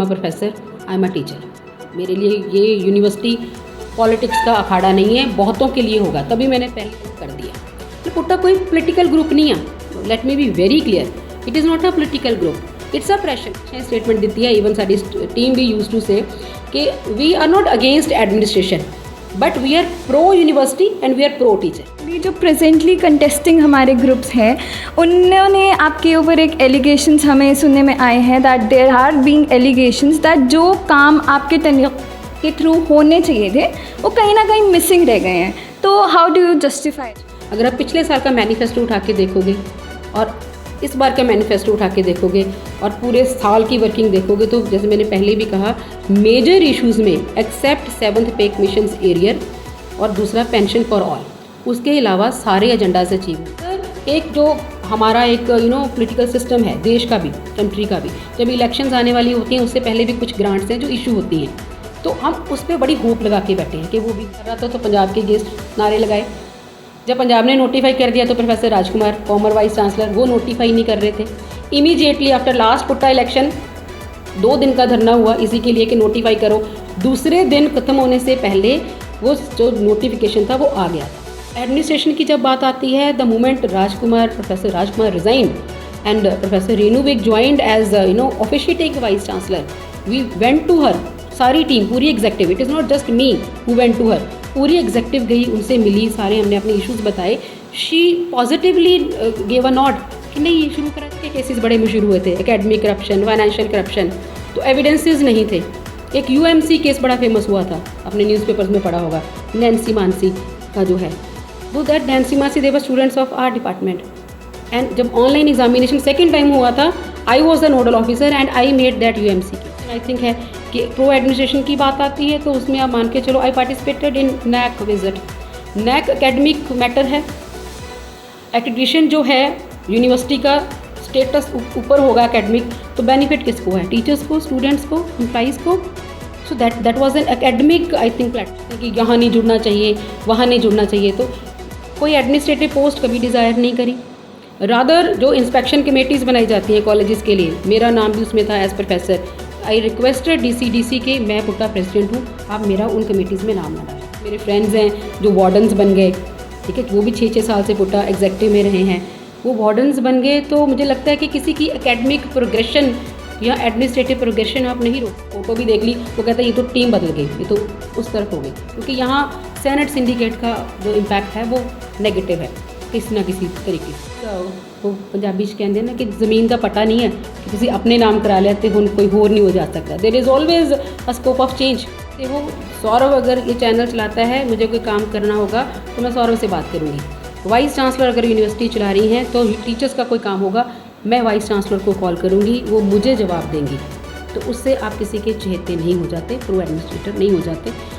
Am a professor, I am a teacher. मेरे लिए ये यूनिवर्सिटी पॉलिटिक्स का अखाड़ा नहीं है, बहुतों के लिए होगा, तभी मैंने पहले कर दिया। तो पुट्टा कोई पॉलिटिकल ग्रुप नहीं है, let me be very clear, it is not a political group, it's a pressure. Statement दी है, इवन साडी टीम भी यूज टू से कि we are not against administration but we are pro university and we are pro teacher. ये जो presently contesting हमारे groups हैं उन्होंने आपके ऊपर एक एलिगेशंस हमें सुनने में आए हैं that there are being allegations that जो काम आपके के थ्रू होने चाहिए थे वो कहीं ना कहीं मिसिंग रह गए हैं, तो हाउ डू यू जस्टिफाई? अगर आप पिछले साल का मैनिफेस्टो उठा के देखोगे और इस बार का मैनिफेस्टो उठा के देखोगे और पूरे साल की वर्किंग देखोगे तो जैसे मैंने पहले भी कहा, मेजर इश्यूज़ में एक्सेप्ट 7th पे कमीशंस एरियर और दूसरा पेंशन फॉर ऑल, उसके अलावा सारे एजेंडाज अचीव। एक जो हमारा एक पॉलिटिकल सिस्टम है देश का भी, कंट्री का भी, जब इलेक्शंस आने वाली होती हैं उससे पहले भी कुछ ग्रांट्स हैं जो इशू होती हैं, तो हम उस पर बड़ी होप लगा के बैठे हैं कि वो भी कर रहा था तो पंजाब के अगेंस्ट नारे लगाए। जब पंजाब ने नोटिफाई कर दिया तो प्रोफेसर राजकुमार फॉर्मर वाइस चांसलर वो नोटिफाई नहीं कर रहे थे। इमीडिएटली आफ्टर लास्ट पुट्टा इलेक्शन 2 दिन का धरना हुआ इसी के लिए कि नोटिफाई करो, दूसरे दिन ख़त्म होने से पहले वो जो नोटिफिकेशन था वो आ गया था। एडमिनिस्ट्रेशन की जब बात आती है, the moment professor Rajkumar resigned and professor Renu Vig joined as officiating vice chancellor, we went to her, सारी टीम पूरी executive, it is not just me who went to her, पूरी एग्जेक्टिव गई, उनसे मिली, सारे हमने अपने इश्यूज़ बताए। She positively gave a not कि नहीं, ये शुरू करा के केसेस बड़े मशहूर हुए थे, एकेडमिक करप्शन, फाइनेंशियल करप्शन, तो एविडेंसेस नहीं थे। एक यूएमसी केस बड़ा फेमस हुआ था, अपने न्यूज़पेपर्स में पढ़ा होगा, नैन्सी मानसी का जो है वो, that Nancy Mansi they were students of our department, and जब ऑनलाइन एग्जामिनेशन सेकेंड टाइम हुआ था, I was the nodal officer and I made that UMC case. I think है कि प्रो एडमिनिस्ट्रेशन की बात आती है तो उसमें आप मान के चलो, I participated in NAAC visit. NAAC academic matter है, एक्रेडिटेशन जो है यूनिवर्सिटी का स्टेटस ऊपर होगा एकेडमिक, तो बेनिफिट किसको है? टीचर्स को, स्टूडेंट्स को, एम्प्लॉइज़ को। So that was an academic I think platform कि यहाँ नहीं जुड़ना चाहिए, वहाँ नहीं जुड़ना चाहिए, तो कोई एडमिनिस्ट्रेटिव पोस्ट कभी डिज़ायर नहीं करी। रादर जो इंस्पेक्शन कमेटीज़ बनाई जाती हैं कॉलेजेस के लिए, मेरा नाम भी उसमें था as professor, I requested DC के, मैं पुट्टा प्रेसिडेंट हूँ, आप मेरा उन कमेटीज़ में नाम ना डालें। मेरे फ्रेंड्स हैं जो वार्डन्स बन गए, ठीक है, वो भी 6-6 साल से पुट्टा एग्जेक्टिव में रहे हैं, वो वार्डन्स बन गए, तो मुझे लगता है कि किसी की एकेडमिक प्रोग्रेशन या एडमिनिस्ट्रेटिव प्रोग्रेशन आप नहीं रोक। फोटो भी देख ली, वो कहता है ये तो टीम बदल गई, ये तो उस तरफ हो गई, क्योंकि यहाँ सेनेट सिंडिकेट का जो इम्पैक्ट है वो नेगेटिव है किसी ना किसी तरीके से। तो पंजाबी कहते हैं ना कि ज़मीन का पता नहीं है कि किसी अपने नाम करा लिया तो हुन कोई होर नहीं हो जा सकता, there is always a scope of change. तो वो सौरभ अगर ये चैनल चलाता है, मुझे कोई काम करना होगा तो मैं सौरभ से बात करूँगी। वाइस चांसलर अगर यूनिवर्सिटी चला रही हैं तो टीचर्स का कोई काम होगा, मैं वाइस चांसलर को कॉल करूँगी, वो मुझे जवाब देंगी, तो उससे आप किसी के चहेते नहीं हो जाते, प्रो एडमिनिस्ट्रेटर नहीं हो जाते।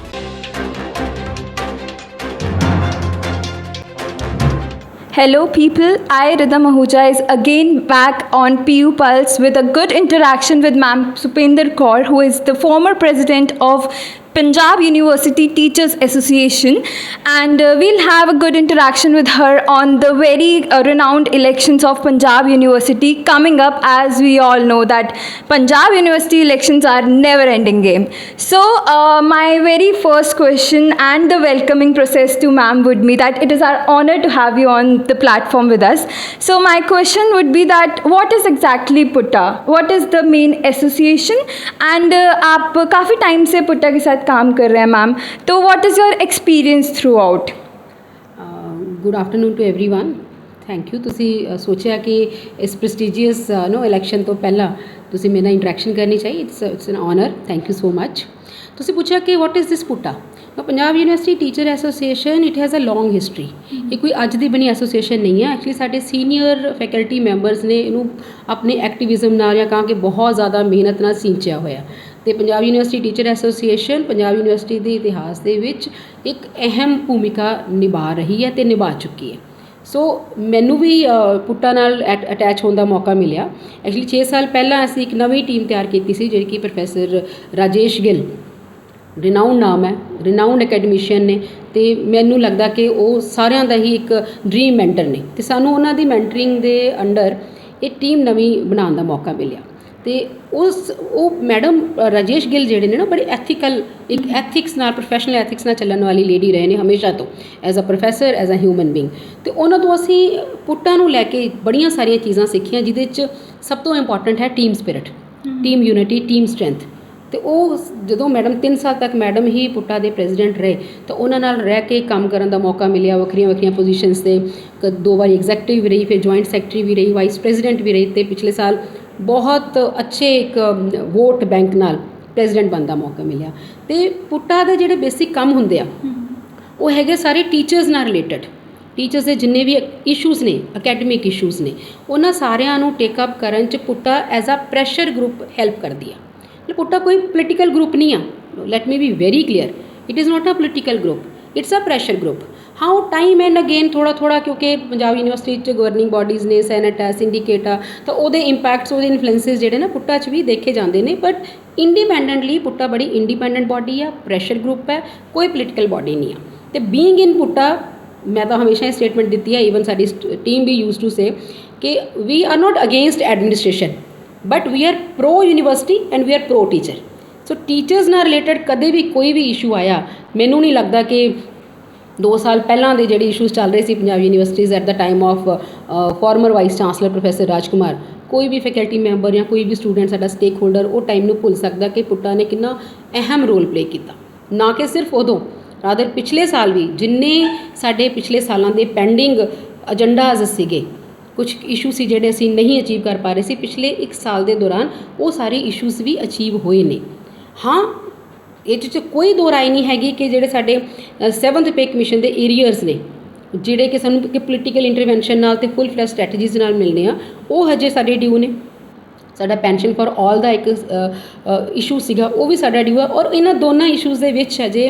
Hello people, I Ridham Ahuja is again back on PU Pulse with a good interaction with Ma'am Supinder Kaur, who is the former president of Punjab University Teachers Association, and we'll have a good interaction with her on the very renowned elections of Punjab University coming up. As we all know that Punjab University elections are never ending game. So my very first question and the welcoming process to ma'am would be that it is our honor to have you on the platform with us. So my question would be that what is exactly PUTTA? What is the main association? And आप काफ़ी time से PUTTA के साथ काम कर रहे हैं ma'am, तो what is your experience throughout? Good afternoon to everyone, thank you. ਤੁਸੀਂ ਸੋਚਿਆ ਕਿ ਇਸ ਪ੍ਰੈਸਟੀਜੀਅਸ ਇਲੈਕਸ਼ਨ ਤੋਂ ਪਹਿਲਾਂ ਤੁਸੀਂ ਮੇਰੇ ਨਾਲ ਇੰਟਰੈਕਸ਼ਨ ਕਰਨੀ ਚਾਹੀ, it's an honour, thank you so much. ਤੁਸੀਂ ਪੁੱਛਿਆ ਕਿ what is this PUTA? Punjab university teacher association, it has a long history, ਇਹ ਕੋਈ ਅੱਜ ਦੀ ਬਣੀ ਐਸੋਸੀਏਸ਼ਨ ਨਹੀਂ ਹੈ। ਐਕਚੁਅਲੀ ਸਾਡੇ ਸੀਨੀਅਰ ਫੈਕਲਟੀ ਮੈਂਬਰਸ ਨੇ ਇਹਨੂੰ ਆਪਣੇ ਐਕਟਿਵਿਜ਼ਮ ਨਾਲ ਜਾਂ ਕਹਾਂ ਕਿ ਬਹੁਤ ਜ਼ਿਆਦਾ ਮਿਹਨਤ ਨਾਲ ਸਿੰਚਿਆ ਹੋਇਆ, ਤੇ Punjab university teacher association Punjab university ਦੇ ਇਤਿਹਾਸ ਦੇ ਵਿੱਚ ਇੱਕ ਅਹਿਮ ਭੂਮਿਕਾ ਨਿਭਾ ਰਹੀ ਹੈ ਤੇ ਨਿਭਾ ਚੁੱਕੀ ਹੈ। ਸੋ ਮੈਨੂੰ ਵੀ ਪੁੱਟਾ ਨਾਲ ਅਟੈਚ ਹੋਣ ਦਾ ਮੌਕਾ ਮਿਲਿਆ। ਐਕਚੁਅਲੀ 6 ਸਾਲ ਪਹਿਲਾਂ ਅਸੀਂ ਇੱਕ ਨਵੀਂ ਟੀਮ ਤਿਆਰ ਕੀਤੀ ਸੀ, ਜਿਹੜੀ ਕਿ ਪ੍ਰੋਫੈਸਰ ਰਾਜੇਸ਼ ਗਿੱਲ, ਰਿਨਾਊਂਡ ਨਾਮ ਹੈ, ਰਿਨਾਊਂਡ ਅਕੈਡਮਿਸ਼ੀਅਨ ਨੇ, ਅਤੇ ਮੈਨੂੰ ਲੱਗਦਾ ਕਿ ਉਹ ਸਾਰਿਆਂ ਦਾ ਹੀ ਇੱਕ ਡਰੀਮ ਮੈਂਟਰ ਨੇ, ਅਤੇ ਸਾਨੂੰ ਉਹਨਾਂ ਦੀ ਮੈਂਟਰਿੰਗ ਦੇ ਅੰਡਰ ਇਹ ਟੀਮ ਨਵੀਂ ਬਣਾਉਣ ਦਾ ਮੌਕਾ ਮਿਲਿਆ। ਤੇ ਉਹ ਮੈਡਮ ਰਾਜੇਸ਼ ਗਿੱਲ ਜਿਹੜੇ ਨੇ ਨਾ ਬੜੇ ਐਥੀਕਲ, ਇੱਕ ਐਥਿਕਸ ਨਾਲ, ਪ੍ਰੋਫੈਸ਼ਨਲ ਐਥਿਕਸ ਨਾਲ ਚੱਲਣ ਵਾਲੀ ਲੇਡੀ ਰਹੇ ਨੇ ਹਮੇਸ਼ਾ ਤੋਂ, as a professor, as a human being. ਤੇ ਉਹਨਾਂ ਤੋਂ ਅਸੀਂ ਪੁੱਟਾਂ ਨੂੰ ਲੈ ਕੇ ਬੜੀਆਂ ਸਾਰੀਆਂ ਚੀਜ਼ਾਂ ਸਿੱਖੀਆਂ, ਜਿਹਦੇ 'ਚ ਸਭ ਤੋਂ ਇੰਪੋਰਟੈਂਟ ਹੈ team spirit, team unity, team strength. ਤੇ ਉਹ ਜਦੋਂ ਮੈਡਮ 3 ਸਾਲ ਤੱਕ ਮੈਡਮ ਹੀ ਪੁੱਟਾ ਦੇ ਪ੍ਰੈਜ਼ੀਡੈਂਟ ਰਹੇ, ਤਾਂ ਉਹਨਾਂ ਨਾਲ ਰਹਿ ਕੇ ਕੰਮ ਕਰਨ ਦਾ ਮੌਕਾ ਮਿਲਿਆ, ਵੱਖਰੀਆਂ ਵੱਖਰੀਆਂ ਪੋਜੀਸ਼ਨਸ 'ਤੇ। 2 ਵਾਰੀ ਐਗਜ਼ੈਕਟਿਵ ਵੀ ਰਹੀ, ਫਿਰ ਜੁਆਇੰਟ ਸੈਕਟਰੀ ਵੀ ਰਹੀ, ਵਾਈਸ ਪ੍ਰੈਜ਼ੀਡੈਂਟ ਵੀ ਰਹੀ, ਅਤੇ ਪਿਛਲੇ ਸਾਲ ਬਹੁਤ ਅੱਛੇ ਇੱਕ ਵੋਟ ਬੈਂਕ ਨਾਲ ਪ੍ਰੈਜ਼ੀਡੈਂਟ ਬਣਨ ਦਾ ਮੌਕਾ ਮਿਲਿਆ। ਤੇ ਪੁੱਟਾ ਦੇ ਜਿਹੜੇ ਬੇਸਿਕ ਕੰਮ ਹੁੰਦੇ ਆ ਉਹ ਹੈਗੇ ਸਾਰੇ ਟੀਚਰਸ ਨਾਲ ਰਿਲੇਟਡ। ਟੀਚਰਸ ਦੇ ਜਿੰਨੇ ਵੀ ਇਸ਼ੂਜ਼ ਨੇ, ਅਕੈਡਮਿਕ ਇਸ਼ੂਜ਼ ਨੇ, ਉਹਨਾਂ ਸਾਰਿਆਂ ਨੂੰ ਟੇਕ ਅਪ ਕਰਨ 'ਚ PUTA as a pressure group help ਕਰਦੀ ਆ। ਪੁੱਟਾ ਕੋਈ ਪੋਲੀਟੀਕਲ ਗਰੁੱਪ ਨਹੀਂ ਆ, let me be very clear, it is not a political group, it's a pressure group. ਹਾਂ, ਉਹ ਟਾਈਮ ਐਂਡ ਅਗੇਨ ਥੋੜ੍ਹਾ ਕਿਉਂਕਿ ਪੰਜਾਬ ਯੂਨੀਵਰਸਿਟੀ 'ਚ ਗਵਰਨਿੰਗ ਬੋਡੀਜ਼ ਨੇ, ਸੈਨੇਟ ਹੈ, ਸਿੰਡੀਕੇਟ ਆ, ਤਾਂ ਉਹਦੇ ਇੰਪੈਕਟਸ, ਉਹਦੇ ਇਨਫਲੂਐਂਸਿਸ ਜਿਹੜੇ ਨਾ ਪੁੱਟਾ 'ਚ ਵੀ ਦੇਖੇ ਜਾਂਦੇ ਨੇ। ਬਟ ਇੰਡੀਪੈਂਡੈਂਟਲੀ ਪੁੱਟਾ ਬੜੀ ਇੰਡੀਪੈਂਡੈਂਟ ਬੋਡੀ ਆ, ਪ੍ਰੈਸ਼ਰ ਗਰੁੱਪ ਹੈ, ਕੋਈ ਪੋਲੀਟੀਕਲ ਬੋਡੀ ਨਹੀਂ ਆ। ਅਤੇ ਬੀਇੰਗ ਇਨ ਪੁੱਟਾ, ਮੈਂ ਤਾਂ ਹਮੇਸ਼ਾ ਇਹ ਸਟੇਟਮੈਂਟ ਦਿੱਤੀ ਹੈ, ਈਵਨ ਸਾਡੀ ਟੀਮ ਵੀ ਯੂਜ਼ ਟੂ ਸੇ ਕਿ we are not against administration, but we are pro university and we are pro teacher. So teachers ਨਾਲ ਰਿਲੇਟਡ ਕਦੇ ਵੀ ਕੋਈ ਵੀ ਇਸ਼ੂ ਆਇਆ, ਮੈਨੂੰ ਨਹੀਂ ਲੱਗਦਾ ਕਿ 2 ਸਾਲ ਪਹਿਲਾਂ ਦੇ ਜਿਹੜੇ ਇਸ਼ੂਜ਼ ਚੱਲ ਰਹੇ ਸੀ Punjab universities at the time of former vice chancellor professor Rajkumar, ਕੋਈ ਵੀ ਫੈਕਲਟੀ ਮੈਂਬਰ ਜਾਂ ਕੋਈ ਵੀ ਸਟੂਡੈਂਟ ਸਾਡਾ ਸਟੇਕ ਹੋਲਡਰ ਉਹ ਟਾਈਮ ਨੂੰ ਭੁੱਲ ਸਕਦਾ ਕਿ ਪੁੱਟਾ ਨੇ ਕਿੰਨਾ ਅਹਿਮ ਰੋਲ ਪਲੇ ਕੀਤਾ। ਨਾ ਕਿ ਸਿਰਫ ਉਦੋਂ, ਰਾਦਰ ਪਿਛਲੇ ਸਾਲ ਵੀ ਜਿੰਨੇ ਸਾਡੇ ਪਿਛਲੇ ਸਾਲਾਂ ਦੇ ਪੈਂਡਿੰਗ ਏਜੰਡਾਜ਼ ਸੀਗੇ, ਕੁਝ ਇਸ਼ੂ ਸੀ ਜਿਹੜੇ ਅਸੀਂ ਨਹੀਂ ਅਚੀਵ ਕਰ ਪਾ ਰਹੇ ਸੀ, ਪਿਛਲੇ 1 ਸਾਲ ਦੇ ਦੌਰਾਨ ਉਹ ਸਾਰੇ ਇਸ਼ੂਜ਼ ਵੀ ਅਚੀਵ ਹੋਏ ਨੇ। ਹਾਂ, ਇਹ 'ਚ ਕੋਈ ਦੋ ਰਾਏ ਨਹੀਂ ਹੈਗੀ ਕਿ ਜਿਹੜੇ ਸਾਡੇ 7th ਪੇ ਕਮਿਸ਼ਨ ਦੇ ਏਰੀਅਰਸ ਨੇ, ਜਿਹੜੇ ਕਿ ਸਾਨੂੰ ਕਿ ਪੋਲੀਟੀਕਲ ਇੰਟਰਵੈਂਸ਼ਨ ਨਾਲ ਅਤੇ ਫੁੱਲ ਫਲੈਸ਼ ਸਟ੍ਰੈਟਜੀਜ਼ ਨਾਲ ਮਿਲਣੇ ਆ, ਉਹ ਹਜੇ ਸਾਡੇ ਡਿਊ ਨੇ। ਸਾਡਾ ਪੈਨਸ਼ਨ ਫॉर ਆਲ ਦਾ ਇੱਕ ਇਸ਼ੂ ਸੀਗਾ, ਉਹ ਵੀ ਸਾਡਾ ਡਿਊ ਆ। ਔਰ ਇਹਨਾਂ ਦੋਨਾਂ ਇਸ਼ੂਜ਼ ਦੇ ਵਿੱਚ ਹਜੇ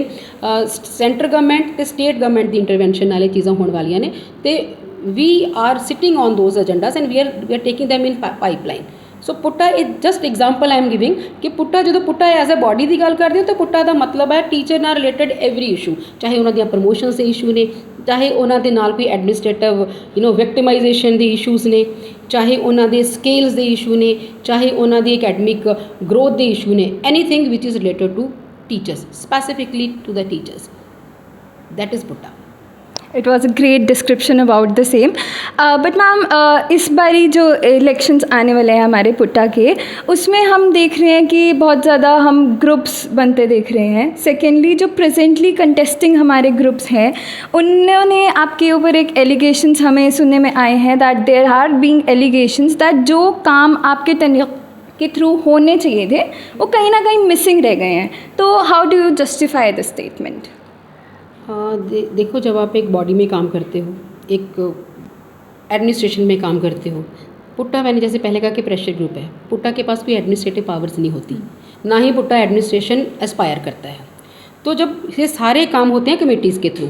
ਸੈਂਟਰ ਗਵਰਨਮੈਂਟ ਅਤੇ ਸਟੇਟ ਗਵਰਨਮੈਂਟ ਦੀ ਇੰਟਰਵੈਂਸ਼ਨ ਨਾਲ ਇਹ ਚੀਜ਼ਾਂ ਹੋਣ ਵਾਲੀਆਂ ਨੇ, ਅਤੇ we are sitting on those agendas and we are taking them in pipeline. So ਪੁੱਟਾ ਇਹ just example I am giving ਕਿ ਪੁੱਟਾ, ਜਦੋਂ ਪੁੱਟਾ ਐਜ਼ ਅ ਬੋਡੀ ਦੀ ਗੱਲ ਕਰਦੇ ਹੋ ਤਾਂ ਪੁੱਟਾ ਦਾ ਮਤਲਬ ਹੈ ਟੀਚਰ ਨਾਲ ਰਿਲੇਟਡ ਐਵਰੀ ਇਸ਼ੂ, ਚਾਹੇ ਉਹਨਾਂ ਦੀਆਂ ਪ੍ਰਮੋਸ਼ਨਸ ਦੇ ਇਸ਼ੂ ਨੇ, ਚਾਹੇ ਉਹਨਾਂ ਦੇ ਨਾਲ ਕੋਈ ਐਡਮਿਨਿਸਟ੍ਰੇਟਿਵ ਵਿਕਟੀਮਾਈਜੇਸ਼ਨ ਦੇ ਇਸ਼ੂਜ਼ ਨੇ, ਚਾਹੇ ਉਹਨਾਂ ਦੇ ਸਕੇਲਸ ਦੇ ਇਸ਼ੂ ਨੇ, ਚਾਹੇ ਉਹਨਾਂ ਦੀ ਅਕੈਡਮਿਕ ਗਰੋਥ ਦੇ ਇਸ਼ੂ ਨੇ, ਐਨੀਥਿੰਗ ਵਿਚ is related to teachers, specifically to the teachers, that is PUTA. It was a great description about the same. But ma'am, इस बारी जो इलेक्शंस आने वाले हैं हमारे पुट्टा के, उसमें हम देख रहे हैं कि बहुत ज़्यादा हम ग्रुप्स बनते देख रहे हैं। सेकेंडली, जो प्रेजेंटली कंटेस्टिंग हमारे ग्रुप्स हैं, उन्होंने आपके ऊपर एक एलिगेशंस हमें सुनने में आए हैं that there are being allegations that जो काम आपके टेन्योर के थ्रू होने चाहिए थे वो कहीं ना कहीं मिसिंग रह गए हैं। तो how do you justify the statement? देखो, जब आप एक बॉडी में काम करते हो, एक एडमिनिस्ट्रेशन में काम करते हो, पुट्टा, मैंने जैसे पहले कहा कि प्रेशर ग्रुप है, पुट्टा के पास कोई एडमिनिस्ट्रेटिव पावर्स नहीं होती, ना ही पुट्टा एडमिनिस्ट्रेशन एस्पायर करता है। तो जब ये सारे काम होते हैं कमेटीज़ के थ्रू,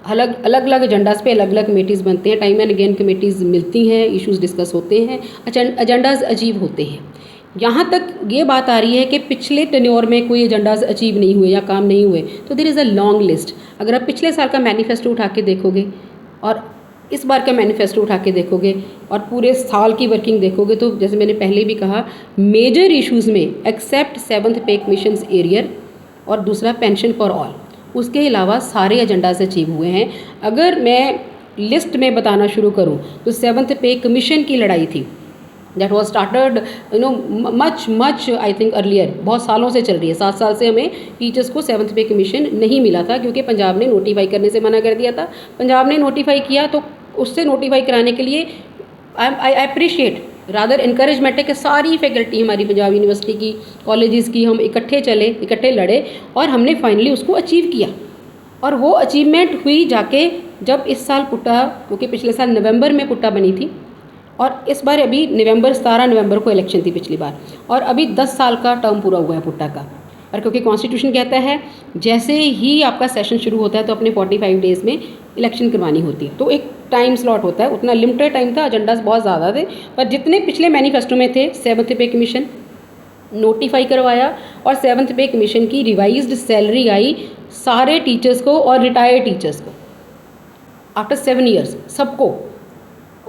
अलग अलग एजेंडाज़ पे अलग अलग कमेटीज़ बनते हैं, टाइम एंड अगेन कमेटीज़ मिलती हैं, इश्यूज़ डिस्कस होते हैं, एजेंडाज़ अचीव होते हैं। यहाँ तक ये बात आ रही है कि पिछले टेन्योर में कोई एजेंडाज़ अचीव नहीं हुए या काम नहीं हुए, तो there is a long list. अगर आप पिछले साल का मैनिफेस्टो उठा के देखोगे और इस बार का मैनिफेस्टो उठा के देखोगे और पूरे साल की वर्किंग देखोगे, तो जैसे मैंने पहले भी कहा, मेजर इश्यूज़ में एक्सेप्ट 7th पे कमीशंस एरियर और दूसरा पेंशन फॉर ऑल, उसके अलावा सारे एजेंडाज़ अचीव हुए हैं। अगर मैं लिस्ट में बताना शुरू करूँ तो 7th पे कमीशन की लड़ाई थी, that was started much I think earlier, बहुत सालों से चल रही है। 7 साल से हमें टीचर्स को 7th पे कमीशन नहीं मिला था, क्योंकि पंजाब ने नोटिफाई करने से मना कर दिया था। पंजाब ने नोटिफाई किया तो उससे नोटिफाई कराने के लिए आई अप्रिशिएट, रादर इनकरेजमेंट है कि सारी फैकल्टी हमारी पंजाब यूनिवर्सिटी की, कॉलेजेस की, हम इकट्ठे चले, इकट्ठे लड़े और हमने फाइनली उसको अचीव किया। और वो अचीवमेंट हुई जाके जब इस साल पुट्टा, क्योंकि पिछले साल नवंबर में पुट्टा बनी थी और इस बार अभी 17 नवंबर को इलेक्शन थी पिछली बार, और अभी 10 साल का टर्म पूरा हुआ है पुट्टा का। और क्योंकि कॉन्स्टिट्यूशन कहता है जैसे ही आपका सेशन शुरू होता है तो अपने 45 डेज़ में इलेक्शन करवानी होती है, तो एक टाइम स्लॉट होता है, उतना लिमिटेड टाइम था, एजेंडाज बहुत ज़्यादा थे, पर जितने पिछले मैनिफेस्टो में थे 7th पे कमीशन नोटिफाई करवाया और 7th पे कमीशन की रिवाइज्ड सैलरी आई सारे टीचर्स को और रिटायर्ड टीचर्स को आफ्टर 7 ईयर्स, सबको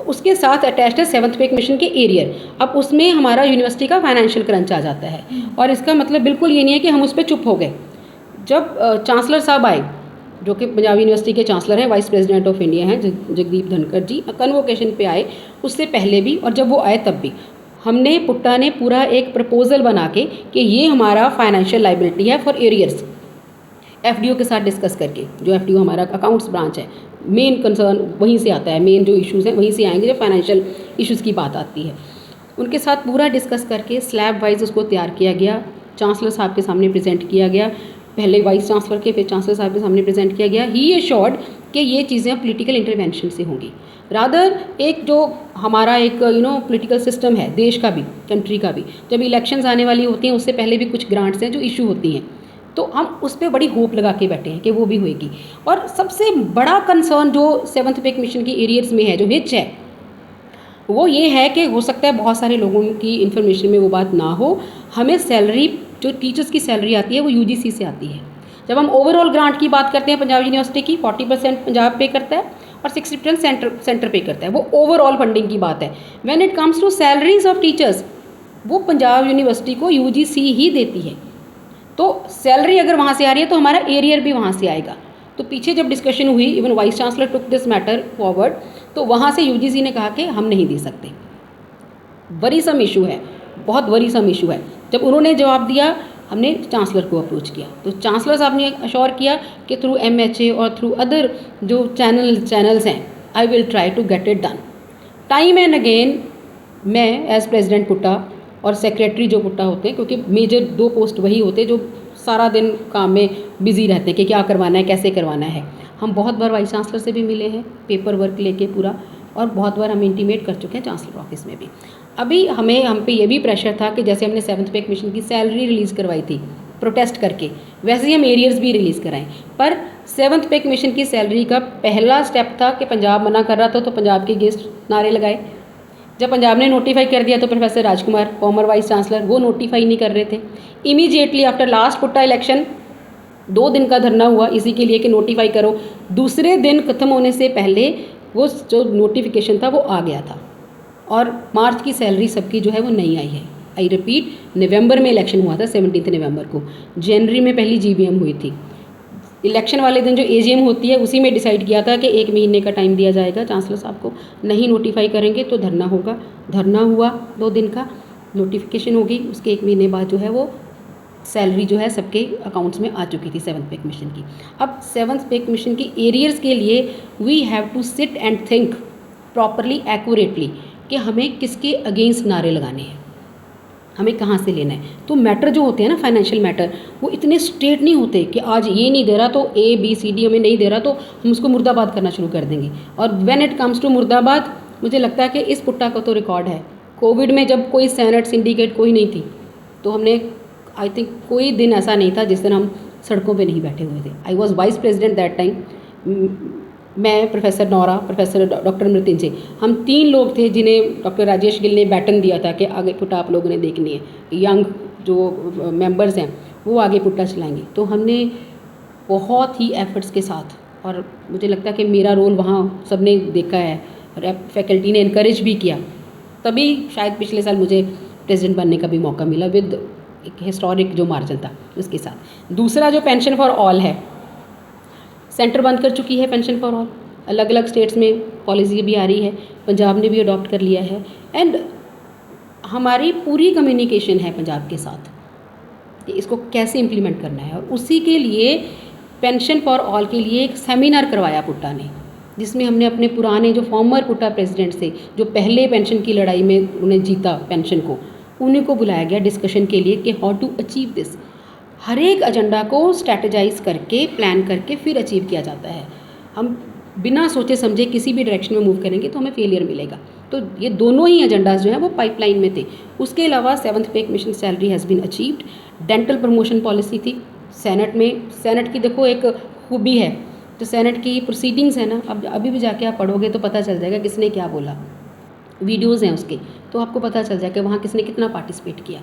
उसके साथ अटैच्ड है 7th पे कमीशन के एरियर। अब उसमें हमारा यूनिवर्सिटी का फाइनेंशियल क्रंच आ जाता है, और इसका मतलब बिल्कुल ये नहीं है कि हम उस पर चुप हो गए। जब चांसलर साहब आए, जो कि पंजाब यूनिवर्सिटी के चांसलर हैं, वाइस प्रेसिडेंट ऑफ इंडिया हैं जगदीप धनखड़ जी, कन्वोकेशन पे आए, उससे पहले भी और जब वो आए तब भी हमने पुट्टा ने पूरा एक प्रपोजल बना के कि ये हमारा फाइनेंशियल लाइबिलिटी है फॉर एरियर्स, एफडीओ के साथ डिस्कस करके, जो एफडीओ हमारा अकाउंट्स ब्रांच है, मेन कंसर्न वहीं से आता है, मेन जो इश्यूज़ हैं वहीं से आएंगे, जो फाइनेंशियल इश्यूज़ की बात आती है। उनके साथ पूरा डिस्कस करके स्लैब वाइज उसको तैयार किया गया, चांसलर साहब के सामने प्रेजेंट किया गया, पहले वाइस चांसलर के फिर चांसलर साहब के सामने प्रेजेंट किया गया। ही एश्योर्ड कि ये चीज़ें पॉलिटिकल इंटरवेंशन से होंगी, रादर एक जो हमारा एक पॉलिटिकल सिस्टम है देश का भी, कंट्री का भी, जब इलेक्शंस आने वाली होती हैं उससे पहले भी कुछ ग्रांट्स हैं जो इशू होती हैं, तो हम उस पर बड़ी होप लगा के बैठे हैं कि वो भी होएगी। और सबसे बड़ा कंसर्न जो 7th पे कमीशन की एरियर्स में है, जो हिच है, वो ये है कि हो सकता है बहुत सारे लोगों की इन्फॉर्मेशन में वो बात ना हो, हमें सैलरी, जो टीचर्स की सैलरी आती है वो यूजीसी से आती है। जब हम ओवरऑल ग्रांट की बात करते हैं पंजाब यूनिवर्सिटी की, 40% पंजाब पे करता है और 60% सेंटर पे करता है, वो ओवरऑल फंडिंग की बात है। When it comes to salaries of teachers, वो पंजाब यूनिवर्सिटी को यूजीसी ही देती है। तो सैलरी अगर वहाँ से आ रही है तो हमारा एरियर भी वहाँ से आएगा। तो पीछे जब डिस्कशन हुई, even vice chancellor took this matter forward, तो वहाँ से यूजीसी ने कहा कि हम नहीं दे सकते, वरीसम इशू है, बहुत वरीसम इशू है। जब उन्होंने जवाब दिया, हमने चांसलर को अप्रोच किया, तो चांसलर साहब ने अश्योर किया कि थ्रू MHA और थ्रू अदर जो चैनल्स हैं, I will try to get it done. Time and again मैं एज प्रेसिडेंट पुट्टा और सेक्रेटरी जो पुट्टा होते हैं, क्योंकि मेजर 2 पोस्ट वही होते हैं जो सारा दिन काम में बिजी रहते हैं कि क्या करवाना है, कैसे करवाना है। हम बहुत बार वाइस चांसलर से भी मिले हैं, पेपर वर्क लेके पूरा, और बहुत बार हम इंटीमेट कर चुके हैं चांसलर ऑफिस में भी। अभी हम पे ये भी प्रेशर था कि जैसे हमने 7th पे कमीशन की सैलरी रिलीज़ करवाई थी प्रोटेस्ट करके, वैसे ही हम एरियर्स भी रिलीज़ कराएं। पर 7th पे कमीशन की सैलरी का पहला स्टेप था कि पंजाब मना कर रहा था, तो पंजाब के गेस्ट नारे लगाए। जब पंजाब ने नोटिफाई कर दिया तो प्रोफेसर राजकुमार, फॉर्मर वाइस चांसलर, वो नोटिफाई नहीं कर रहे थे। इमीडिएटली आफ्टर लास्ट पुट्टा इलेक्शन 2 दिन का धरना हुआ इसी के लिए कि नोटिफाई करो। दूसरे दिन खत्म होने से पहले वो जो नोटिफिकेशन था वो आ गया था, और मार्च की सैलरी सबकी जो है वो नहीं आई है। आई रिपीट, नवंबर में इलेक्शन हुआ था 17 नवंबर को, जनवरी में पहली GBM हुई थी। इलेक्शन वाले दिन जो AGM होती है उसी में डिसाइड किया था कि 1 महीने का टाइम दिया जाएगा चांसलर साहब को, नहीं नोटिफाई करेंगे तो धरना होगा। धरना हुआ 2 दिन का, नोटिफिकेशन होगी, उसके 1 महीने बाद जो है वो सैलरी जो है सबके अकाउंट्स में आ चुकी थी 7th पे कमीशन की। अब 7th पे कमीशन की एरियर्स के लिए we have to sit and think properly, accurately, कि हमें किसके अगेंस्ट नारे लगाने हैं, हमें कहाँ से लेना है। तो मैटर जो होते हैं ना, फाइनेंशियल मैटर, वो इतने स्ट्रेट नहीं होते कि आज ये नहीं दे रहा तो ABCD हमें नहीं दे रहा तो हम उसको मुर्दाबाद करना शुरू कर देंगे। और व्हेन इट कम्स टू मुर्दाबाद, मुझे लगता है कि इस पुट्टा का तो रिकॉर्ड है। कोविड में जब कोई सेनेट सिंडिकेट कोई नहीं थी, तो हमने आई थिंक कोई दिन ऐसा नहीं था जिस दिन हम सड़कों पे नहीं बैठे हुए थे। I was vice president that time, मैं, professor Naura, professor doctor Mrityunjay, हम 3 लोग थे जिन्हें डॉक्टर राजेश गिल ने बैटन दिया था कि आगे पुट्टा आप लोगों ने देखनी है, यंग जो मेंबर्स हैं वो आगे पुट्टा चलाएंगे। तो हमने बहुत ही एफर्ट्स के साथ, और मुझे लगता है कि मेरा रोल वहाँ सबने देखा है, और फैकल्टी ने इनकरेज भी किया, तभी शायद पिछले साल मुझे प्रेसिडेंट बनने का भी मौका मिला विद एक हिस्टोरिक जो मार्जिन था उसके साथ। दूसरा जो पेंशन फॉर ऑल है, सेंटर बंद कर चुकी है पेंशन फॉर ऑल, अलग अलग स्टेट्स में पॉलिसी भी आ रही है, पंजाब ने भी अडॉप्ट कर लिया है, एंड हमारी पूरी कम्युनिकेशन है पंजाब के साथ कि इसको कैसे इम्प्लीमेंट करना है। और उसी के लिए पेंशन फॉर ऑल के लिए एक सेमिनार करवाया पुट्टा ने, जिसमें हमने अपने पुराने जो फॉर्मर पुट्टा प्रेसिडेंट थे, जो पहले पेंशन की लड़ाई में उन्हें जीता पेंशन को, उन्हीं को बुलाया गया डिस्कशन के लिए कि हाउ टू अचीव दिस। हर एक एजेंडा को स्ट्रैटेजाइज करके, प्लान करके फिर अचीव किया जाता है। हम बिना सोचे समझे किसी भी डायरेक्शन में मूव करेंगे तो हमें फेलियर मिलेगा। तो ये दोनों ही एजेंडाज जो हैं वो पाइपलाइन में थे। उसके अलावा 7th pay commission salary has been achieved. Dental promotion policy थी सेनेट में। सेनेट की देखो एक खूबी है, जो सेनेट की प्रोसीडिंग्स है ना, अब अभी भी जाके आप पढ़ोगे तो पता चल जाएगा किसने क्या बोला, वीडियोज़ हैं उसके, तो आपको पता चल जाएगा वहाँ किसने कितना पार्टिसिपेट किया।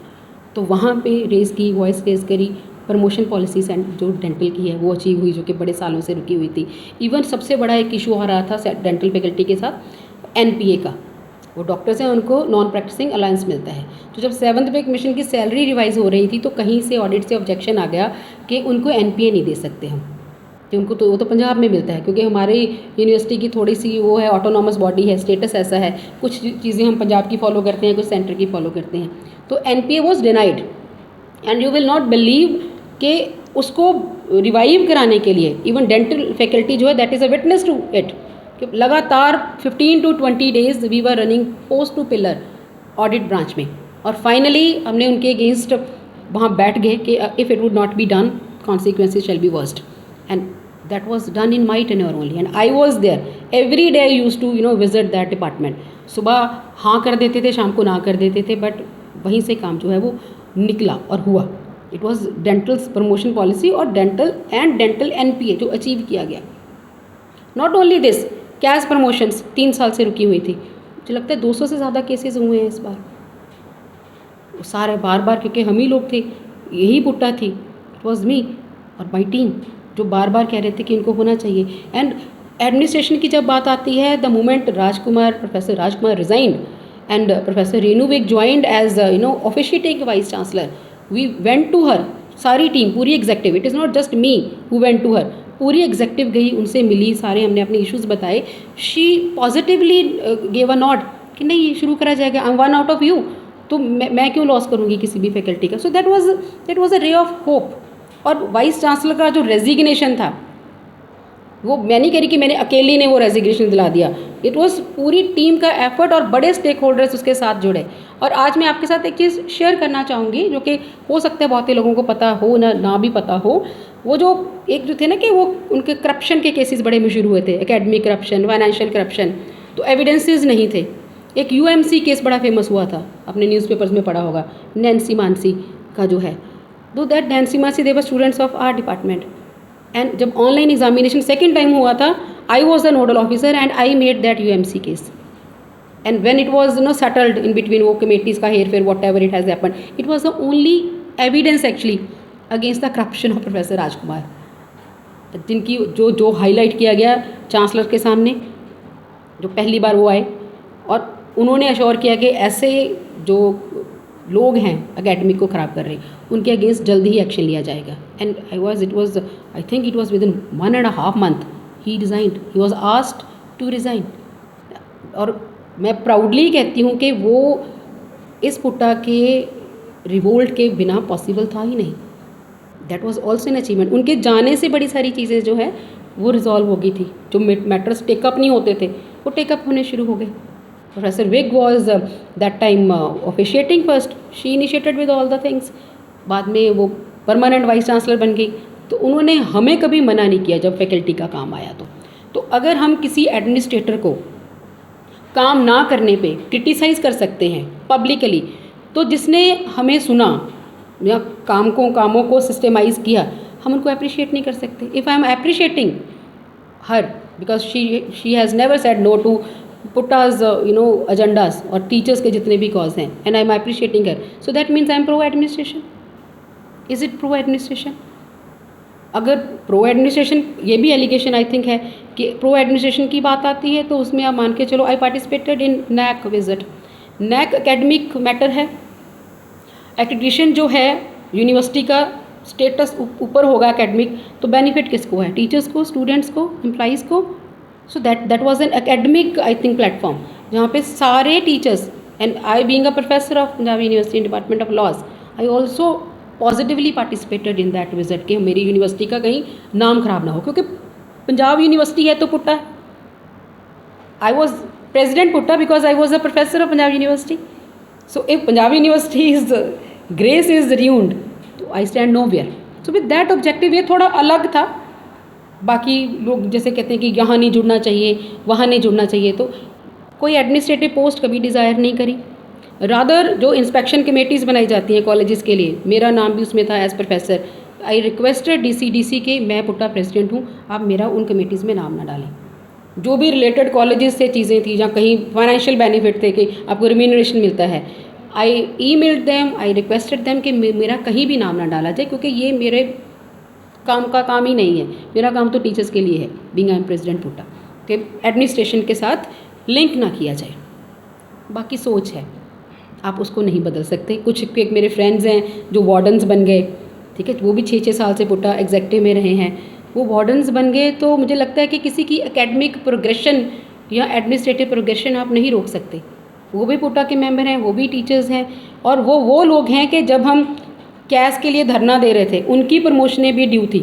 तो वहाँ पे रेज़ की, वॉइस रेज़ करी, प्रमोशन पॉलिसी जो डेंटल की है वो अचीव हुई, जो कि बड़े सालों से रुकी हुई थी। इवन सबसे बड़ा एक इशू आ रहा था डेंटल फैकल्टी के साथ, NPA का, वो डॉक्टर्स हैं, उनको नॉन प्रैक्टिसिंग अलाउंस मिलता है। तो जब 7th पे कमीशन की सैलरी रिवाइज हो रही थी तो कहीं से ऑडिट से ऑब्जेक्शन आ गया कि उनको NPA नहीं दे सकते हम, कि उनको तो वो तो पंजाब में मिलता है, क्योंकि हमारी यूनिवर्सिटी की थोड़ी सी वो है, ऑटोनॉमस बॉडी है, स्टेटस ऐसा है, कुछ चीज़ें हम पंजाब की फॉलो करते हैं, कुछ सेंटर की फॉलो करते हैं। तो NPA was denied and you will not believe कि उसको रिवाइव कराने के लिए इवन डेंटल फैकल्टी जो है that is a witness to it, कि लगातार 15 to 20 days we were running post to pillar audit branch में, और फाइनली हमने उनके अगेंस्ट वहाँ बैठ गए कि if it would not be done consequences shall be worst, and that was done in my tenure only and I was there every day. I use to visit that department. सुबह हाँ कर देते थे, शाम को ना कर देते थे, बट वहीं से काम जो है वो निकला और हुआ। It was dental promotion policy और डेंटल NPA जो अचीव किया गया। Not only this, cash promotions 3 साल से रुकी हुई थी, मुझे लगता है 200 से ज़्यादा केसेस हुए हैं इस बार, सारे बार क्योंकि हम ही लोग थे, यही पुट्टा थी, इट वॉज मी और माई टीम जो बार कह रहे थे कि इनको होना चाहिए। एंड एडमिनिस्ट्रेशन की जब बात आती है, the moment professor Rajkumar resigned and professor Renu Vig joined as officiating vice chancellor, we went to her, सारी टीम, पूरी executive, it is not just me who went to her, पूरी एग्जेक्टिव गई, उनसे मिली, सारे हमने अपने इश्यूज़ बताए। She positively gave a not कि नहीं ये शुरू करा जाएगा, I am one out of you, तो मैं क्यों लॉस करूँगी किसी भी फैकल्टी का। So that was a ray of hope. और वाइस चांसलर का जो रेजिग्नेशन था, वो मैं नहीं कह रही कि मैंने अकेली ने वो रेजिग्नेशन दिला दिया, इट वॉज पूरी टीम का एफर्ट और बड़े स्टेक होल्डर्स उसके साथ जुड़े। और आज मैं आपके साथ एक चीज़ शेयर करना चाहूँगी जो कि हो सकता है बहुत ही लोगों को पता हो ना भी पता हो। वो जो एक जो थे ना कि वो उनके करप्शन के केसेस बड़े मशहूर हुए थे, एकेडमिक करप्शन, फाइनेंशियल करप्शन, तो एविडेंसेस नहीं थे। एक UMC केस बड़ा फेमस हुआ था, आपने न्यूज़पेपर्स में पढ़ा होगा, नैन्सी मानसी का जो है, though that Nancy Mansi they were students of our department. And जब ऑनलाइन एग्जामिनेशन सेकेंड टाइम हुआ था, I was the nodal officer and I made that UMC case. And when it was settled in between वो committees का हेर फेर whatever it has happen, it was the only evidence actually against the corruption of professor Rajkumar, जिनकी जो highlight किया गया chancellor के सामने, जो पहली बार वो आए और उन्होंने अश्योर किया कि ऐसे जो लोग हैं एकेडमिक को ख़राब कर रहे हैं उनके अगेंस्ट जल्दी ही एक्शन लिया जाएगा। And I think it was within 1.5 month he resigned, he was asked to resign. और मैं प्राउडली कहती हूँ कि वो इस पुट्टा के रिवोल्ट के बिना पॉसिबल था ही नहीं। That was also an achievement. उनके जाने से बड़ी सारी चीज़ें जो है वो रिजॉल्व हो गई थी, जो मैटर्स टेकअप नहीं होते थे वो टेकअप होने शुरू हो गए। Professor Vig was that time officiating first, she initiated with all the things, बाद में वो परमानेंट वाइस चांसलर बन गई। तो उन्होंने हमें कभी मना नहीं किया जब फैकल्टी का काम आया। तो अगर हम किसी एडमिनिस्ट्रेटर को काम ना करने पे क्रिटिसाइज़ कर सकते हैं पब्लिकली, तो जिसने हमें सुना या कामों को सिस्टमाइज़ किया, हम उनको अप्रिशिएट नहीं कर सकते। If I am appreciating her because she has never said no to PUTA's agendas और टीचर्स के जितने भी कॉज हैं, and I am appreciating her, so that means I am pro administration. Is it pro administration? अगर pro administration, ये भी allegation आई think है कि प्रो एडमिनिस्ट्रेशन की बात आती है तो उसमें आप मान के चलो I participated in NAC visit. NAC academic matter है, एक्रेडिटेशन जो है यूनिवर्सिटी का स्टेटस ऊपर होगा एकेडमिक, तो बेनिफिट किसको है? टीचर्स को, स्टूडेंट्स को, एम्प्लॉइज़ को। So that was an academic I think platform जहाँ पे सारे teachers, and I being a professor of Punjab University department of laws, I also positively participated in that visit कि मेरी यूनिवर्सिटी का कहीं नाम खराब ना हो, क्योंकि पंजाब यूनिवर्सिटी है तो PUTA. I was president PUTA because I was a professor of Punjab university. So if Punjab university is grace is ruined, तो I stand nowhere. So with that objective ये थोड़ा अलग था। बाकी लोग जैसे कहते हैं कि यहाँ नहीं जुड़ना चाहिए, वहाँ नहीं जुड़ना चाहिए, तो कोई एडमिनिस्ट्रेटिव पोस्ट कभी डिज़ायर नहीं करी। रादर जो इंस्पेक्शन कमेटीज़ बनाई जाती हैं कॉलेजेस के लिए, मेरा नाम भी उसमें था as professor. I requested DC के, मैं पुट्टा प्रेसिडेंट हूँ, आप मेरा उन कमेटीज़ में नाम ना डालें। जो भी रिलेटेड कॉलेजेस से चीज़ें थी, जहाँ कहीं फाइनेंशियल बेनिफिट थे कि आपको रिम्यूनरेशन मिलता है, I emailed them, I requested them कि मेरा कहीं भी नाम ना डाला जाए, क्योंकि ये मेरे काम ही नहीं है। मेरा काम तो टीचर्स के लिए है, बीइंग आई एम प्रेसिडेंट पुट्टा, कि एडमिनिस्ट्रेशन के साथ लिंक ना किया जाए। बाकी सोच है, आप उसको नहीं बदल सकते। कुछ एक मेरे फ्रेंड्स हैं जो वार्डन्स बन गए, ठीक है, वो भी 6-6 साल से पुट्टा एग्जेक्टिव में रहे हैं, वो वार्डन्स बन गए। तो मुझे लगता है कि किसी की एकेडमिक प्रोग्रेशन या एडमिनिस्ट्रेटिव प्रोग्रेशन आप नहीं रोक सकते। वो भी पुट्टा के मेंबर हैं, वो भी टीचर्स हैं, और वो लोग हैं कि जब हम कैस के लिए धरना दे रहे थे उनकी प्रमोशनें भी ड्यू थी,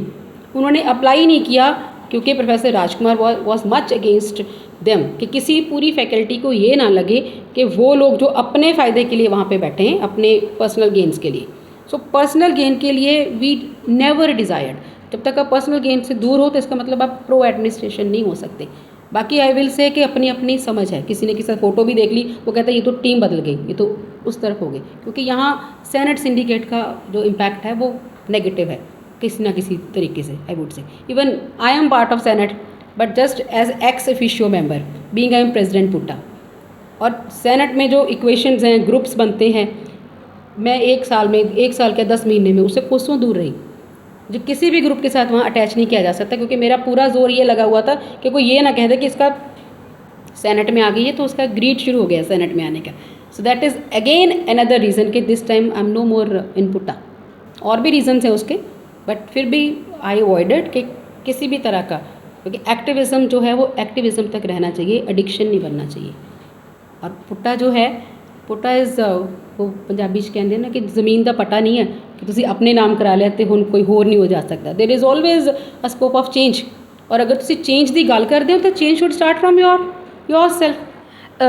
उन्होंने अप्लाई नहीं किया क्योंकि professor Rajkumar was much against them, कि किसी पूरी फैकल्टी को ये ना लगे कि वो लोग जो अपने फ़ायदे के लिए वहाँ पे बैठे हैं, अपने पर्सनल गेन्स के लिए। सो पर्सनल गेन के लिए वी नेवर डिज़ायर्ड। जब तक आप पर्सनल गेन से दूर हो तो इसका मतलब आप प्रो एडमिनिस्ट्रेशन नहीं हो सकते। बाकी आई विल से कि अपनी अपनी समझ है, किसी ने किसी फ़ोटो भी देख ली वो कहता है ये तो टीम बदल गई, ये तो उस तरफ हो गई, क्योंकि यहाँ सेनेट सिंडिकेट का जो इम्पैक्ट है वो नेगेटिव है किसी ना किसी तरीके से। I would say even I am part of senate but just as ex officio member being I am president पुट्टा। और सेनेट में जो इक्वेशंस हैं, ग्रुप्स बनते हैं, मैं 1 साल के 10 महीने में उससे कोसों दूर रही। जो किसी भी ग्रुप के साथ वहाँ अटैच नहीं किया जा सकता, क्योंकि मेरा पूरा जोर ये लगा हुआ था कि कोई ये ना कह दे कि इसका सेनेट में आ गई है तो उसका ग्रीड शुरू हो गया सेनेट में आने का। So that is again another reason कि this time I am no more in PUTA. और भी रीजंस हैं उसके, बट फिर भी आई अवॉइडेड कि किसी भी तरह का, क्योंकि एक्टिविज़म जो है वो एक्टिविज़म तक रहना चाहिए, एडिक्शन नहीं बनना चाहिए। और पुट्टा जो है, पुट्टा इज़ वो पंजाबी च कहते हैं ना कि ज़मीन का पट्टा नहीं है कि तुसी अपने नाम करा लिया तो हुण कोई होर नहीं हो जा सकता। There is always a scope of change, और अगर तुसी चेंज की गल करते हो तो change should start from your self.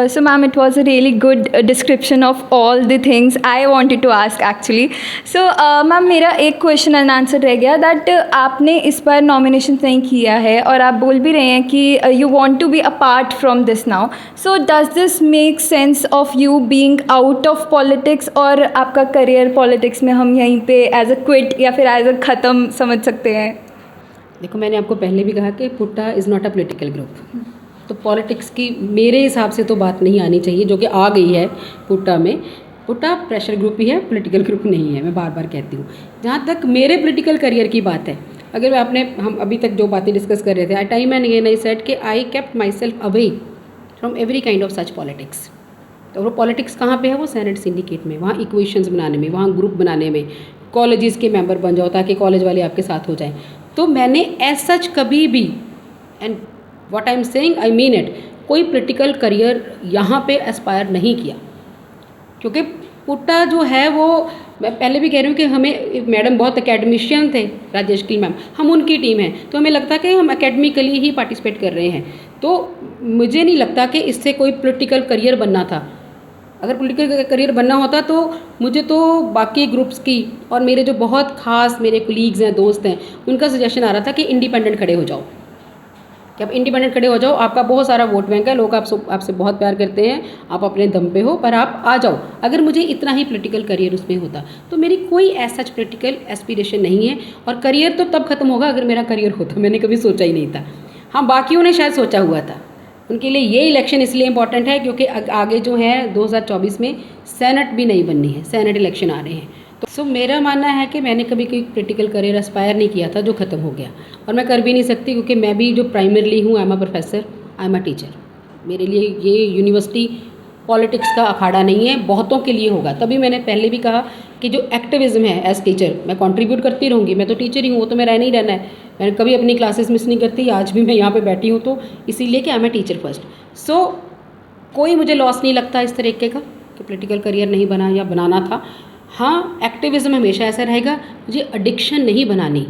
So ma'am, it was a really good description of all the things I wanted to ask actually. So ma'am, मेरा एक क्वेश्चन अनआंसर्ड रह गया दैट आपने इस बार नॉमिनेशन नहीं किया है और आप बोल भी रहे हैं कि you want to be apart from this now. So does this make sense of you being out of politics, और आपका करियर पॉलिटिक्स में हम यहीं पे एज अ क्विट या फिर एज अ ख़त्म समझ सकते हैं? देखो, मैंने आपको पहले भी कहा कि PUTA is not a political group, तो पॉलिटिक्स की मेरे हिसाब से तो बात नहीं आनी चाहिए, जो कि आ गई है पुट्टा में। पुट्टा प्रेशर ग्रुप ही है, पॉलिटिकल ग्रुप नहीं है, मैं बार बार कहती हूँ। जहाँ तक मेरे पॉलिटिकल करियर की बात है, अगर हम अभी तक जो बातें डिस्कस कर रहे थे, I time and again I said कि I kept myself away from every kind of such politics. तो वो पॉलिटिक्स कहाँ पे है? वो सेनेट सिंडिकेट में, वहाँ इक्वेशंस बनाने में, वहाँ ग्रुप बनाने में, कॉलेजेस के मेंबर बन जाओ ताकि कॉलेज वाले आपके साथ हो जाएं। तो मैंने एज सच कभी भी, and what I am saying I mean it, कोई पॉलिटिकल करियर यहाँ पे एस्पायर नहीं किया, क्योंकि पुट्टा जो है वो, मैं पहले भी कह रही हूँ कि हमें मैडम बहुत एकेडमिशियन थे, राजेश की मैम, हम उनकी टीम हैं, तो हमें लगता कि हम एकेडमिकली ही पार्टिसिपेट कर रहे हैं। तो मुझे नहीं लगता कि इससे कोई पॉलिटिकल करियर बनना था। अगर पॉलिटिकल करियर बनना होता तो मुझे तो बाकी ग्रुप्स की और मेरे जो बहुत ख़ास मेरे कोलीग्स हैं, दोस्त हैं, उनका सजेशन आ रहा था कि इंडिपेंडेंट खड़े हो जाओ, कि आप इंडिपेंडेंट खड़े हो जाओ, आपका बहुत सारा वोट बैंक है, लोग आपसे बहुत प्यार करते हैं, आप अपने दम पे हो, पर आप आ जाओ। अगर मुझे इतना ही पॉलिटिकल करियर उसमें होता तो मेरी कोई ऐसा सच पॉलिटिकल एस्पिरेशन नहीं है, और करियर तो तब खत्म होगा अगर मेरा करियर होता। मैंने कभी सोचा ही नहीं था। हाँ, बाकियों ने शायद सोचा हुआ था, उनके लिए ये इलेक्शन इसलिए इम्पॉर्टेंट है क्योंकि आगे जो है 2024 में सेनेट भी नहीं बननी है, सेनेट इलेक्शन आ रहे हैं। तो सो मेरा मानना है कि मैंने कभी कोई पॉलिटिकल करियर एस्पायर नहीं किया था जो ख़त्म हो गया, और मैं कर भी नहीं सकती, क्योंकि मैं भी जो प्राइमरली हूँ, I am a professor, I am a teacher. मेरे लिए ये यूनिवर्सिटी पॉलिटिक्स का अखाड़ा नहीं है, बहुतों के लिए होगा। तभी मैंने पहले भी कहा कि जो एक्टिविज़म है एज टीचर, मैं कंट्रीब्यूट करती रहूँगी, मैं तो टीचर ही हूँ, वो तो मैं रहना ही रहना है। मैंने कभी अपनी क्लासेस मिस नहीं करती, आज भी मैं यहाँ पे बैठी हूँ तो इसीलिए कि I am a teacher first. So कोई मुझे लॉस नहीं लगता इस तरीके का कि पॉलिटिकल करियर नहीं बना या बनाना था। हाँ, एक्टिविज़म हमेशा ऐसा रहेगा, मुझे एडिक्शन नहीं बनानी।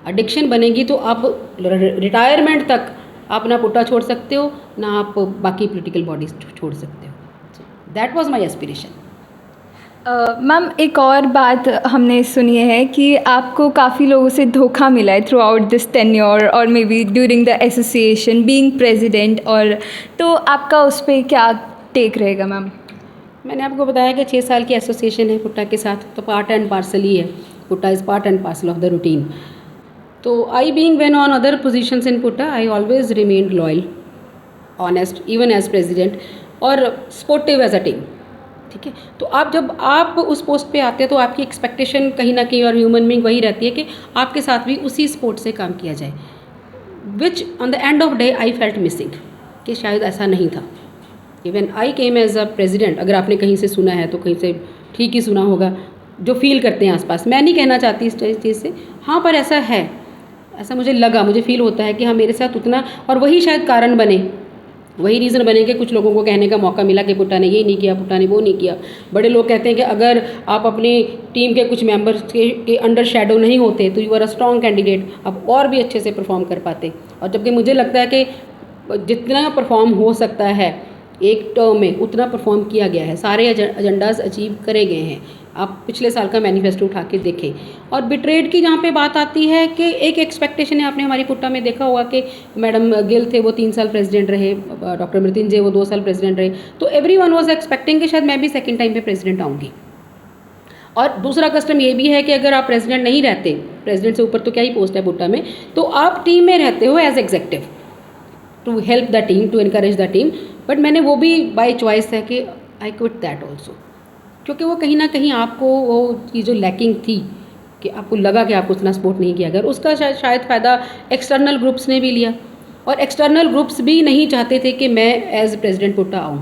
एडिक्शन बनेगी तो आप रिटायरमेंट तक आप ना पुट्टा छोड़ सकते हो, ना आप बाकी पॉलिटिकल बॉडीज छोड़ सकते हो। That was my aspiration. Ma'am, एक और बात हमने सुनी है कि आपको काफ़ी लोगों से धोखा मिला है थ्रू आउट दिस टेन्योर और may be during the association being president, और तो आपका उस पर क्या टेक रहेगा मैम? मैंने आपको बताया कि 6 साल की एसोसिएशन है पुट्टा के साथ, तो पार्ट एंड पार्सल ही है। PUTA is part and parcel of the routine. तो I being been on other positions in PUTA, I always remained loyal, honest, even as president, और सपोर्टिव एज अ टीम। ठीक है, तो जब आप उस पोस्ट पे आते हैं तो आपकी एक्सपेक्टेशन कहीं ना कहीं, और ह्यूमन बीइंग वही रहती है कि आपके साथ भी उसी सपोर्ट से काम किया जाए, which on the end of day I felt missing, कि शायद ऐसा नहीं था। Even I came as a president, अगर आपने कहीं से सुना है तो कहीं से ठीक ही सुना होगा, जो फील करते हैं आसपास। मैं नहीं कहना चाहती इस चीज़ से, हाँ, पर ऐसा है, ऐसा मुझे लगा, मुझे फील होता है कि हाँ मेरे साथ उतना, और वही शायद कारण बने, वही रीज़न बने कि कुछ लोगों को कहने का मौका मिला कि पुट्टा ने ये नहीं किया, पुट्टा ने वो नहीं किया। बड़े लोग कहते हैं कि अगर आप अपनी टीम के कुछ मेंबर्स के अंडर शेडो नहीं होते तो you are a strong candidate, आप और भी अच्छे से परफॉर्म कर पाते। और जबकि मुझे लगता है कि जितना परफॉर्म हो सकता है एक टर्म में उतना परफॉर्म किया गया है, सारे एजेंडाज अचीव करे गए हैं। आप पिछले साल का मैनिफेस्टो उठा के देखें। और बिट्रेड की जहाँ पे बात आती है कि एक एक्सपेक्टेशन है, आपने हमारी पुट्टा में देखा होगा कि मैडम गिल थे वो 3 साल प्रेसिडेंट रहे, डॉक्टर मृत्युंजय वो 2 साल प्रेसिडेंट रहे, तो एवरीवन वाज एक्सपेक्टिंग कि शायद मैं भी सेकंड टाइम पे प्रेसिडेंट आऊँगी। और दूसरा कस्टम ये भी है कि अगर आप प्रेसिडेंट नहीं रहते, प्रेसिडेंट से ऊपर तो क्या ही पोस्ट है पुट्टा में, तो आप टीम में रहते हो as executive to help the team, to encourage the team. But मैंने वो भी बाय चॉइस है कि आई क्विट दैट ऑल्सो, क्योंकि वो कहीं ना कहीं आपको वो चीज़ जो लैकिंग थी कि आपको लगा कि आपको उतना सपोर्ट नहीं किया गया, उसका शायद फ़ायदा एक्सटर्नल ग्रुप्स ने भी लिया। और एक्सटर्नल ग्रुप्स भी नहीं चाहते थे कि मैं एज प्रेसिडेंट पुट्टा आऊँ,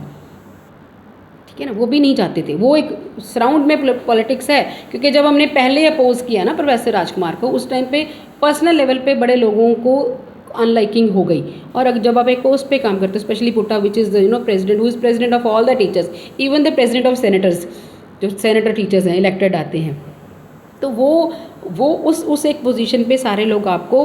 ठीक है ना, वो भी नहीं चाहते थे। वो एक सराउंड में पॉलिटिक्स है, क्योंकि जब हमने पहले अपोज किया ना प्रोफेसर राजकुमार को, उस टाइम पे पर्सनल लेवल पे बड़े लोगों को अनलाइकिंग हो गई। और जब आप एक पोस्ट पे काम करते हो, specially पुट्टा which is president, who is president of all the teachers, even the president of senators, जो सेनेटर टीचर्स हैं इलेक्टेड आते हैं, तो वो उस एक पोजीशन पे सारे लोग आपको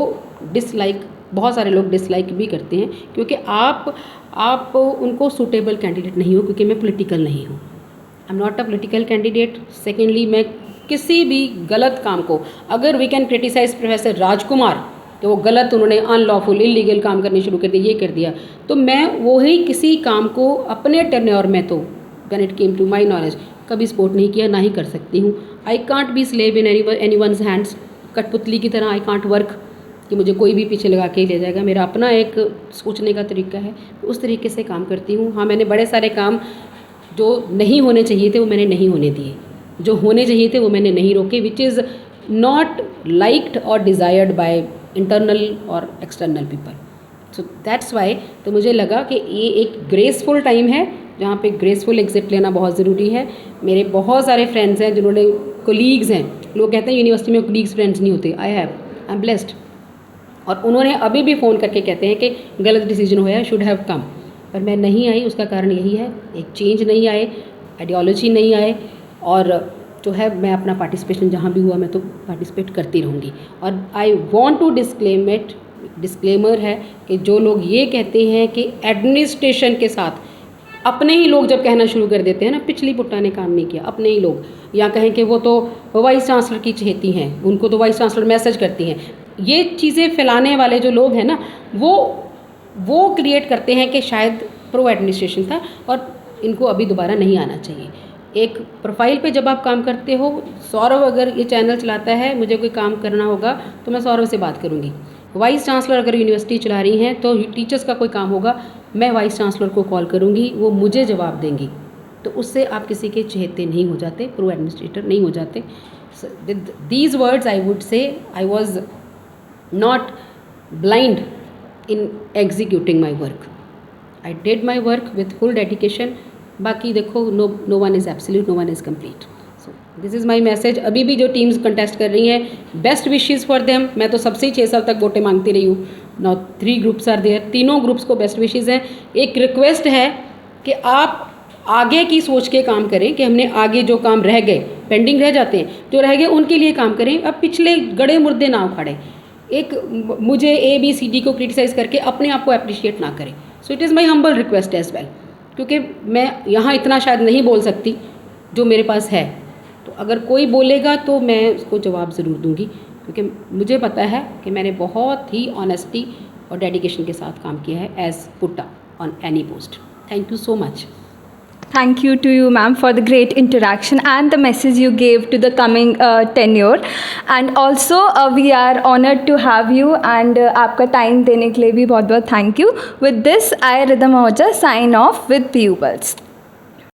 डिसलाइक, बहुत सारे लोग डिसलाइक भी करते हैं, क्योंकि आप उनको सूटेबल कैंडिडेट नहीं हो, क्योंकि मैं पॉलिटिकल नहीं हूँ, I am not a political candidate. Secondly, मैं किसी भी गलत काम को, अगर वी कैन क्रिटिसाइज प्रोफेसर राजकुमार कि वो गलत, उन्होंने अनलॉफुल इलीगल काम करने शुरू कर दिए, ये कर दिया, तो मैं वही किसी काम को अपने टेन्योर में, तो when it came to my knowledge, कभी सपोर्ट नहीं किया, ना ही कर सकती हूँ। I can't be slave in any one's hands, कठपुतली की तरह आई कांट वर्क कि मुझे कोई भी पीछे लगा के ही ले जाएगा। मेरा अपना एक सोचने का तरीका है, उस तरीके से काम करती हूँ। हाँ, मैंने बड़े सारे काम जो नहीं होने चाहिए थे वो मैंने नहीं होने दिए, जो होने चाहिए थे वो मैंने नहीं रोके, विच इज़ नॉट लाइक्ड और डिज़ायर्ड बाय इंटरनल और external people. So that's why, तो मुझे लगा कि ये एक ग्रेसफुल टाइम है जहाँ पे ग्रेसफुल एग्जिट लेना बहुत ज़रूरी है। मेरे बहुत सारे फ्रेंड्स हैं जिन्होंने, कोलीग्स हैं, लोग कहते हैं यूनिवर्सिटी में कोलीग्स फ्रेंड्स नहीं होते, आई एम ब्लेस्ड। और उन्होंने अभी भी फ़ोन करके कहते हैं कि गलत डिसीजन हुआ है, शुड हैव कम, पर मैं नहीं आई। उसका कारण यही है, एक चेंज नहीं आए, आइडियोलॉजी नहीं आए, और जो है मैं अपना पार्टिसिपेशन जहाँ भी हुआ मैं तो पार्टिसिपेट करती रहूँगी। और I want to disclaim it, disclaimer है कि जो लोग ये कहते हैं कि एडमिनिस्ट्रेशन के साथ अपने ही लोग जब कहना शुरू कर देते हैं ना, पिछली पुट्टा ने काम नहीं किया, अपने ही लोग, या कहें कि वो तो वाइस चांसलर की चहेती हैं, उनको तो वाइस चांसलर मैसेज करती हैं, ये चीज़ें फैलाने वाले जो लोग हैं ना, वो क्रिएट करते हैं कि शायद प्रो एडमिनिस्ट्रेशन था और इनको अभी दोबारा नहीं आना चाहिए। एक प्रोफाइल पे जब आप काम करते हो, सौरभ अगर ये चैनल चलाता है, मुझे कोई काम करना होगा तो मैं सौरभ से बात करूँगी। वाइस चांसलर अगर यूनिवर्सिटी चला रही हैं तो टीचर्स का कोई काम होगा, मैं वाइस चांसलर को कॉल करूँगी, वो मुझे जवाब देंगी। तो उससे आप किसी के चहेते नहीं हो जाते, प्रो एडमिनिस्ट्रेटर नहीं हो जाते। With these words I would say I was not blind in executing my work, I did my work with full dedication. बाकी देखो, no one is absolute, no one is complete. So this is my message. अभी भी जो teams contest कर रही हैं, best wishes for them. मैं तो सबसे ही 6 साल तक वोटें मांगती रही हूँ। नाउ 3 ग्रुप्स आर देयर, तीनों ग्रुप्स को बेस्ट विशेज़ हैं। एक रिक्वेस्ट है कि आप आगे की सोच के काम करें, कि हमने आगे जो काम रह गए, पेंडिंग रह जाते हैं, जो रह गए उनके लिए काम करें। अब पिछले गड़े मुर्दे ना उखाड़ें, एक मुझे ABCD को क्रिटिसाइज़ करके अपने आप को अप्रिशिएट ना करें। So it is my humble request as well, क्योंकि मैं यहाँ इतना शायद नहीं बोल सकती जो मेरे पास है, तो अगर कोई बोलेगा तो मैं उसको जवाब ज़रूर दूँगी, क्योंकि मुझे पता है कि मैंने बहुत ही ऑनेस्टी और डेडिकेशन के साथ काम किया है as PUTA on any post. Thank you so much. Thank you to you, ma'am, for the great interaction and the message you gave to the coming tenure. And also, we are honored to have you and आपका time देने के लिए भी बहुत बहुत thank you. With this, I, Ridham Ahuja, sign off with PU Pulse.